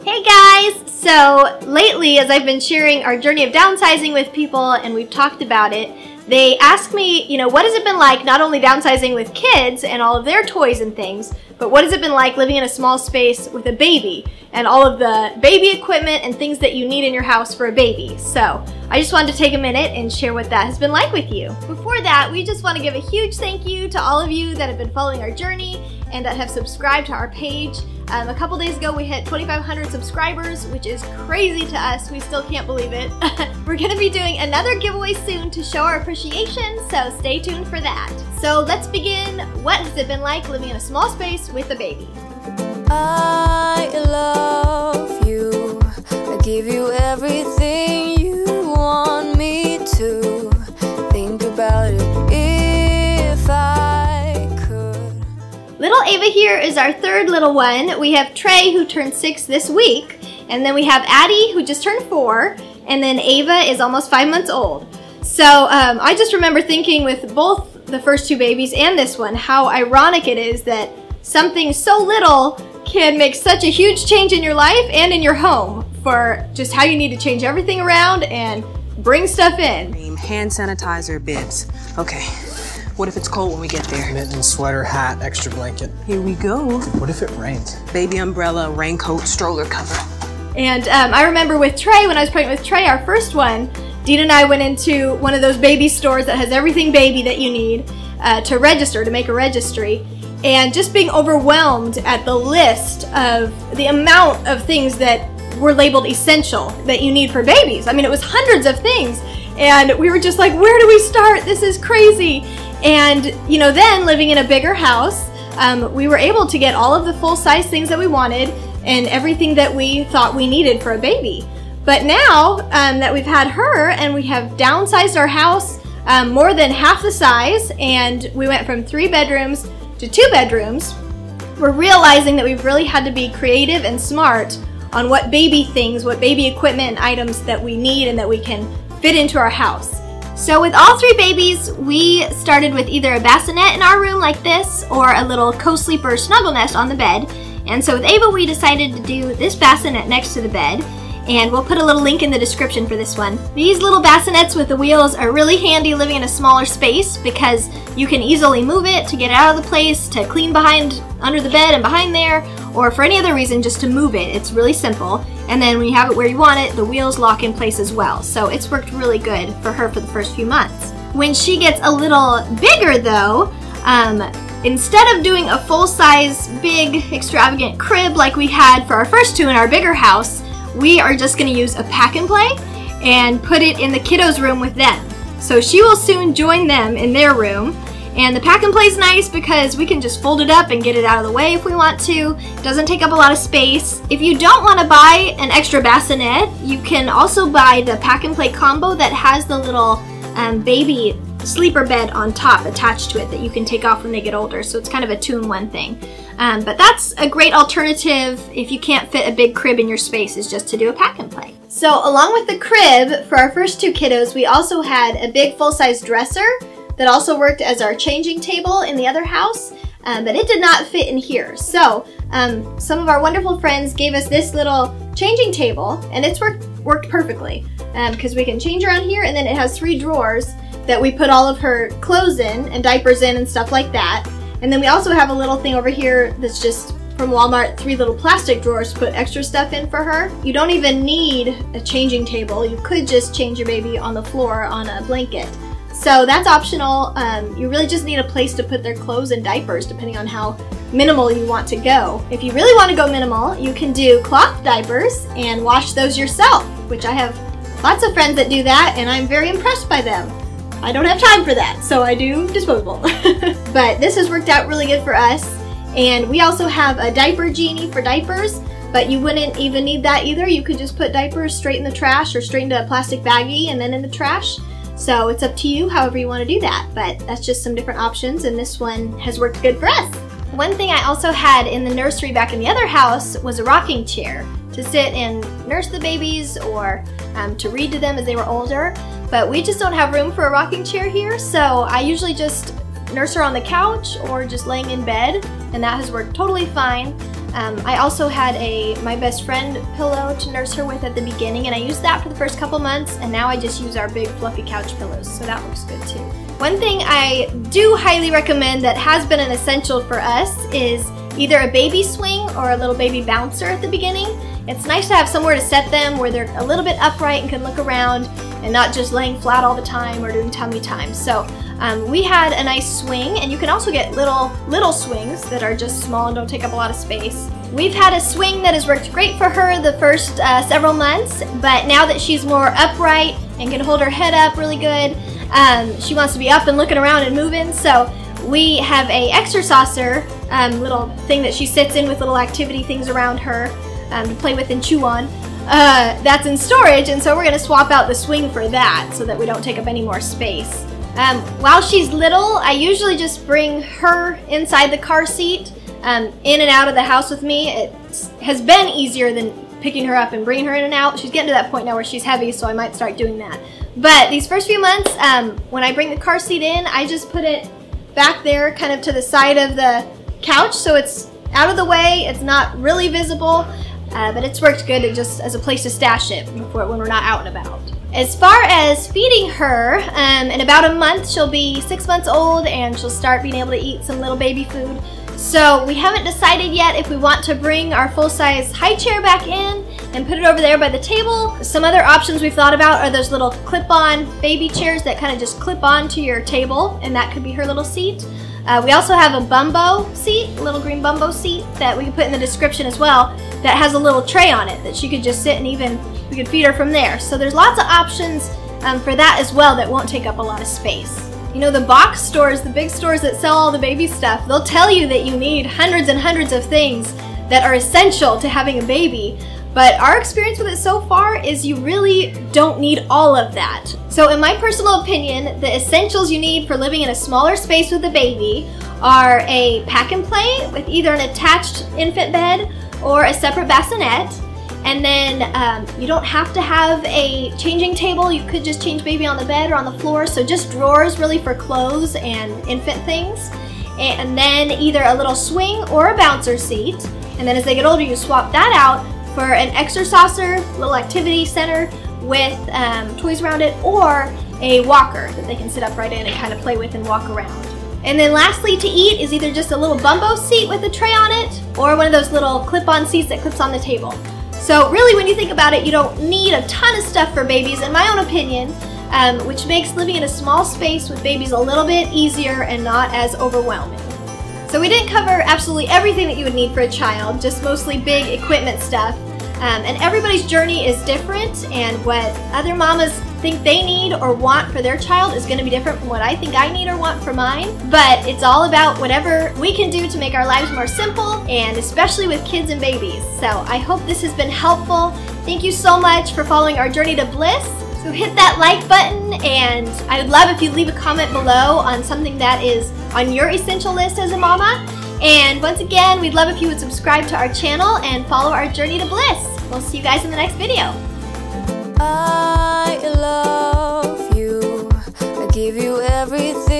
Hey guys! So lately, as I've been sharing our journey of downsizing with people and we've talked about it, they ask me, what has it been like not only downsizing with kids and all of their toys and things, but what has it been like living in a small space with a baby and all of the baby equipment and things that you need in your house for a baby. So I just wanted to take a minute and share what that has been like with you. Before that, we just want to give a huge thank you to all of you that have been following our journey and that have subscribed to our page. A couple days ago we hit 2,500 subscribers, which is crazy to us. We still can't believe it. We're going to be doing another giveaway soon to show our appreciation, so stay tuned for that. So let's begin. What has it been like living in a small space with a baby? I love you. I give you everything you want me to. Think about it if I could. Little Ava here is our third little one. We have Trey, who turned 6 this week, and then we have Addie, who just turned 4, and then Ava is almost 5 months old. So I just remember thinking with both the first 2 babies and this one, how ironic it is that something so little can make such a huge change in your life and in your home for just how you need to change everything around and bring stuff in. Hand sanitizer, bibs. Okay. What if it's cold when we get there? Mitten, sweater, hat, extra blanket. Here we go. What if it rains? Baby umbrella, raincoat, stroller cover. And I remember with Trey, when I was pregnant with Trey, our first one, Dean and I went into one of those baby stores that has everything baby that you need to register, to make a registry, and just being overwhelmed at the list of the amount of things that were labeled essential that you need for babies. I mean, it was hundreds of things, and we were just like, where do we start? This is crazy. And then living in a bigger house, we were able to get all of the full-size things that we wanted and everything that we thought we needed for a baby. But now that we've had her and we have downsized our house more than half the size, and we went from 3 bedrooms to 2 bedrooms, we're realizing that we've really had to be creative and smart on what baby things, what baby equipment and items that we need and that we can fit into our house. So with all 3 babies, we started with either a bassinet in our room like this or a little co-sleeper snuggle nest on the bed. And so with Ava, we decided to do this bassinet next to the bed, and we'll put a little link in the description for this one. These little bassinets with the wheels are really handy living in a smaller space because you can easily move it to get it out of the place, to clean behind under the bed and behind there, or for any other reason just to move it. It's really simple. And then when you have it where you want it, the wheels lock in place as well. So it's worked really good for her for the first few months. When she gets a little bigger though, instead of doing a full-size, big, extravagant crib like we had for our first 2 in our bigger house, we are just going to use a pack and play and put it in the kiddos' room with them. So she will soon join them in their room. And the pack and play is nice because we can just fold it up and get it out of the way if we want to. It doesn't take up a lot of space. If you don't want to buy an extra bassinet, you can also buy the pack and play combo that has the little baby sleeper bed on top attached to it that you can take off when they get older. So it's kind of a 2-in-1 thing. But that's a great alternative if you can't fit a big crib in your space, is just to do a pack and play. So along with the crib, for our first 2 kiddos, we also had a big full-size dresser that also worked as our changing table in the other house, but it did not fit in here. So some of our wonderful friends gave us this little changing table, and it's worked perfectly because we can change her on here, and then it has 3 drawers that we put all of her clothes in and diapers in and stuff like that. And then we also have a little thing over here that's just from Walmart, 3 little plastic drawers to put extra stuff in for her. You don't even need a changing table. You could just change your baby on the floor on a blanket. So that's optional. You really just need a place to put their clothes and diapers depending on how minimal you want to go. If you really want to go minimal, you can do cloth diapers and wash those yourself, which I have lots of friends that do that, and I'm very impressed by them. I don't have time for that, so I do disposable. But this has worked out really good for us. And we also have a diaper genie for diapers, but you wouldn't even need that either. You could just put diapers straight in the trash or straight into a plastic baggie and then in the trash. So it's up to you however you want to do that, but that's just some different options, and this one has worked good for us. One thing I also had in the nursery back in the other house was a rocking chair to sit and nurse the babies or to read to them as they were older, but we just don't have room for a rocking chair here, so I usually just nurse her on the couch or just laying in bed, and that has worked totally fine. I also had my best friend pillow to nurse her with at the beginning, and I used that for the first couple months, and now I just use our big fluffy couch pillows, so that works good too. One thing I do highly recommend that has been an essential for us is either a baby swing or a little baby bouncer at the beginning. It's nice to have somewhere to set them where they're a little bit upright and can look around and not just laying flat all the time or doing tummy time. So we had a nice swing, and you can also get little swings that are just small and don't take up a lot of space. We've had a swing that has worked great for her the first several months, but now that she's more upright and can hold her head up really good, she wants to be up and looking around and moving. So we have a exerciser little thing that she sits in with little activity things around her to play with and chew on. That's in storage, and so we're going to swap out the swing for that so that we don't take up any more space. While she's little, I usually just bring her inside the car seat in and out of the house with me. It has been easier than picking her up and bringing her in and out. She's getting to that point now where she's heavy, so I might start doing that. But these first few months, when I bring the car seat in, I just put it back there kind of to the side of the couch so it's out of the way, it's not really visible, but it's worked good just as a place to stash it when we're not out and about. As far as feeding her, in about a month she'll be 6 months old and she'll start being able to eat some little baby food. So we haven't decided yet if we want to bring our full-size high chair back in and put it over there by the table. Some other options we've thought about are those little clip-on baby chairs that kind of just clip on to your table, and that could be her little seat. We also have a bumbo seat, a little green bumbo seat that we can put in the description as well, that has a little tray on it that she could just sit and we could feed her from there. So there's lots of options for that as well that won't take up a lot of space. You know, the box stores, the big stores that sell all the baby stuff, they'll tell you that you need hundreds and hundreds of things that are essential to having a baby. But our experience with it so far is you really don't need all of that. So in my personal opinion, the essentials you need for living in a smaller space with a baby are a pack and play with either an attached infant bed or a separate bassinet. And then you don't have to have a changing table. You could just change baby on the bed or on the floor. So just drawers really for clothes and infant things. And then either a little swing or a bouncer seat. And then as they get older, you swap that out for an exerciser, little activity center with toys around it, or a walker that they can sit upright in and kind of play with and walk around. And then lastly, to eat is either just a little bumbo seat with a tray on it, or one of those little clip-on seats that clips on the table. So really, when you think about it, you don't need a ton of stuff for babies, in my own opinion, which makes living in a small space with babies a little bit easier and not as overwhelming. So we didn't cover absolutely everything that you would need for a child, just mostly big equipment stuff. And everybody's journey is different, and what other mamas think they need or want for their child is going to be different from what I think I need or want for mine. But it's all about whatever we can do to make our lives more simple, and especially with kids and babies. So I hope this has been helpful. Thank you so much for following our journey to Bliss. So hit that like button, and I would love if you leave a comment below on something that is on your essential list as a mama. And once again, we'd love if you would subscribe to our channel and follow our journey to Bliss. We'll see you guys in the next video. I love you. I give you everything.